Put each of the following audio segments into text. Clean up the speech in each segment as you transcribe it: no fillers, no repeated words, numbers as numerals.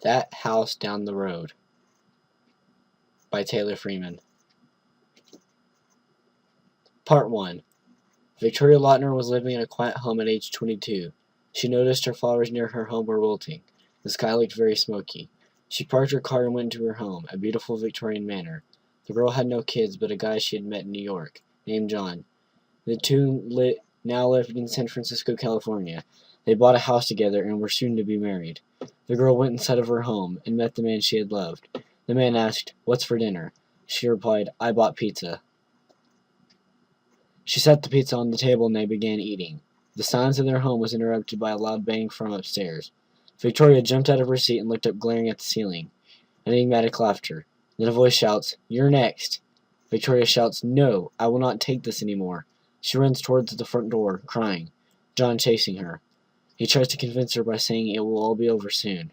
That House Down the Road by Taylor Freeman. Part 1. Victoria Lautner was living in a quiet home at age 22. She noticed her flowers near her home were wilting. The sky looked very smoky. She parked her car and went into her home, a beautiful Victorian manor. The girl had no kids but a guy she had met in New York, named John. The two now lived in San Francisco, California. They bought a house together and were soon to be married. The girl went inside of her home and met the man she had loved. The man asked, "What's for dinner?" She replied, "I bought pizza." She set the pizza on the table and they began eating. The silence of their home was interrupted by a loud bang from upstairs. Victoria jumped out of her seat and looked up, glaring at the ceiling. Enigmatic laughter. Then a voice shouts, "You're next." Victoria shouts, "No, I will not take this anymore." She runs towards the front door, crying. John chasing her. He tries to convince her by saying it will all be over soon.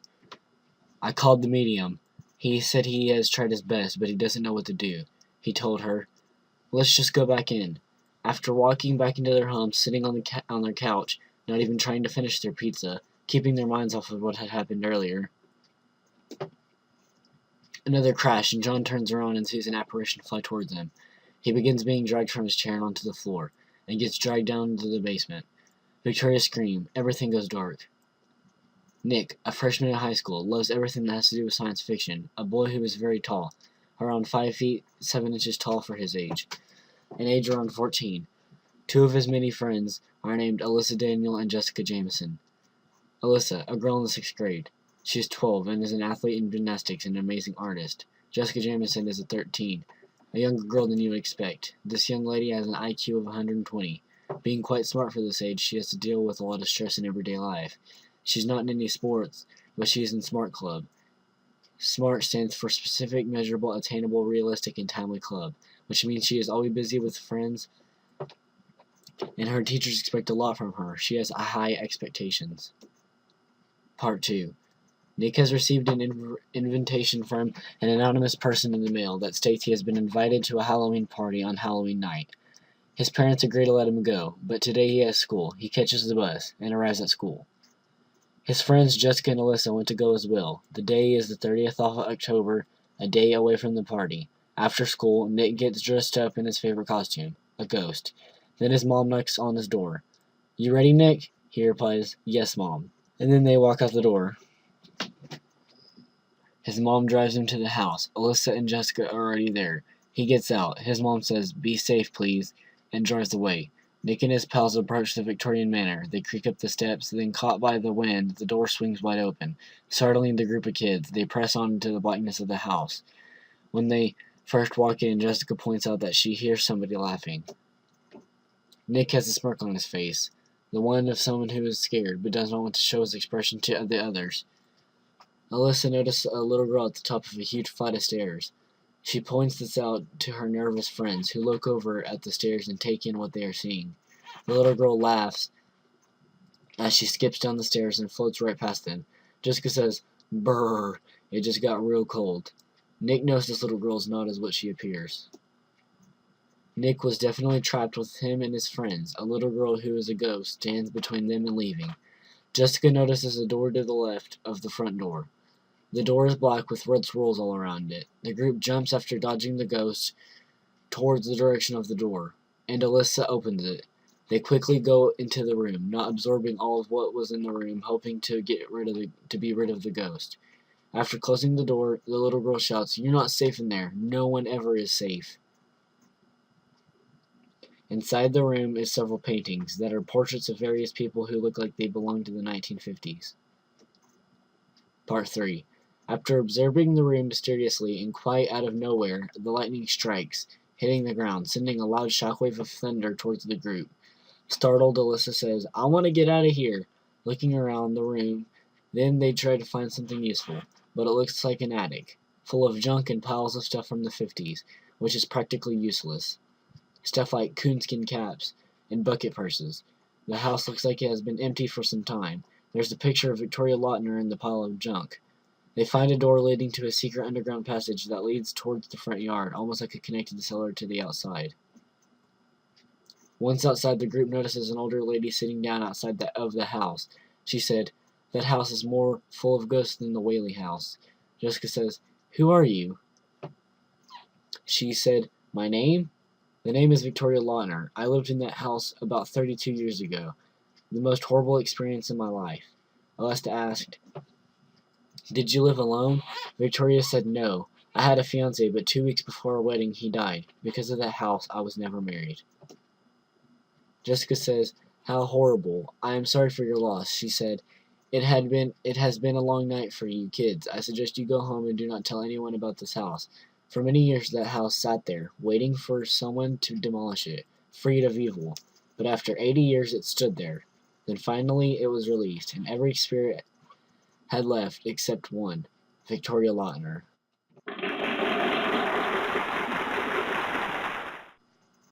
"I called the medium. He said he has tried his best, but he doesn't know what to do," he told her. "Let's just go back in." After walking back into their home, sitting on their couch, not even trying to finish their pizza, keeping their minds off of what had happened earlier. Another crash, and John turns around and sees an apparition fly towards him. He begins being dragged from his chair and onto the floor, and gets dragged down into the basement. Victoria screams. Everything goes dark. Nick, a freshman in high school, loves everything that has to do with science fiction. A boy who is very tall, around 5 feet 7 inches tall for his age, and age around 14. Two of his many friends are named Alyssa Daniel and Jessica Jameson. Alyssa, a girl in the 6th grade. She is 12 and is an athlete in gymnastics and an amazing artist. Jessica Jameson is 13, a younger girl than you would expect. This young lady has an IQ of 120. Being quite smart for this age, she has to deal with a lot of stress in everyday life. She's not in any sports, but she is in SMART Club. SMART stands for Specific, Measurable, Attainable, Realistic, and Timely Club, which means she is always busy with friends, and her teachers expect a lot from her. She has high expectations. Part 2. Nick has received an invitation from an anonymous person in the mail that states he has been invited to a Halloween party on Halloween night. His parents agree to let him go, but today he has school. He catches the bus and arrives at school. His friends Jessica and Alyssa want to go as well. The day is the 30th of October, a day away from the party. After school, Nick gets dressed up in his favorite costume, a ghost. Then his mom knocks on his door. "You ready, Nick?" He replies, "Yes, Mom." And then they walk out the door. His mom drives him to the house. Alyssa and Jessica are already there. He gets out. His mom says, "Be safe, please," and drives away. Nick and his pals approach the Victorian manor. They creak up the steps, then caught by the wind, the door swings wide open. Startling the group of kids, they press on into the blackness of the house. When they first walk in, Jessica points out that she hears somebody laughing. Nick has a smirk on his face, the one of someone who is scared, but does not want to show his expression to the others. Alyssa notices a little girl at the top of a huge flight of stairs. She points this out to her nervous friends, who look over at the stairs and take in what they are seeing. The little girl laughs as she skips down the stairs and floats right past them. Jessica says, "Brrr, it just got real cold." Nick knows this little girl is not as what she appears. Nick was definitely trapped with him and his friends. A little girl who is a ghost stands between them and leaving. Jessica notices a door to the left of the front door. The door is black with red swirls all around it. The group jumps after dodging the ghost towards the direction of the door, and Alyssa opens it. They quickly go into the room, not absorbing all of what was in the room, hoping to be rid of the ghost. After closing the door, the little girl shouts, "You're not safe in there. No one ever is safe." Inside the room is several paintings that are portraits of various people who look like they belong to the 1950s. Part 3. After observing the room mysteriously and quite out of nowhere, the lightning strikes, hitting the ground, sending a loud shockwave of thunder towards the group. Startled, Alyssa says, "I want to get out of here." Looking around the room, then they try to find something useful, but it looks like an attic, full of junk and piles of stuff from the 50s, which is practically useless. Stuff like coonskin caps and bucket purses. The house looks like it has been empty for some time. There's a picture of Victoria Lautner in the pile of junk. They find a door leading to a secret underground passage that leads towards the front yard, almost like it connected the cellar to the outside. Once outside, the group notices an older lady sitting down outside of the house. She said, That house is more full of ghosts than the Whaley house. Jessica says, "Who are you?" She said, "My name? The name is Victoria Lautner. I lived in that house about 32 years ago. The most horrible experience in my life." Alesta asked, "Did you live alone?" Victoria said, "No. I had a fiancé, but 2 weeks before our wedding he died. Because of that house, I was never married." Jessica says, "How horrible. I am sorry for your loss." She said, It has been a long night for you kids. I suggest you go home and do not tell anyone about this house. For many years that house sat there, waiting for someone to demolish it, freed of evil. But after 80 years it stood there. Then finally it was released, and every spirit had left except one, Victoria Lautner.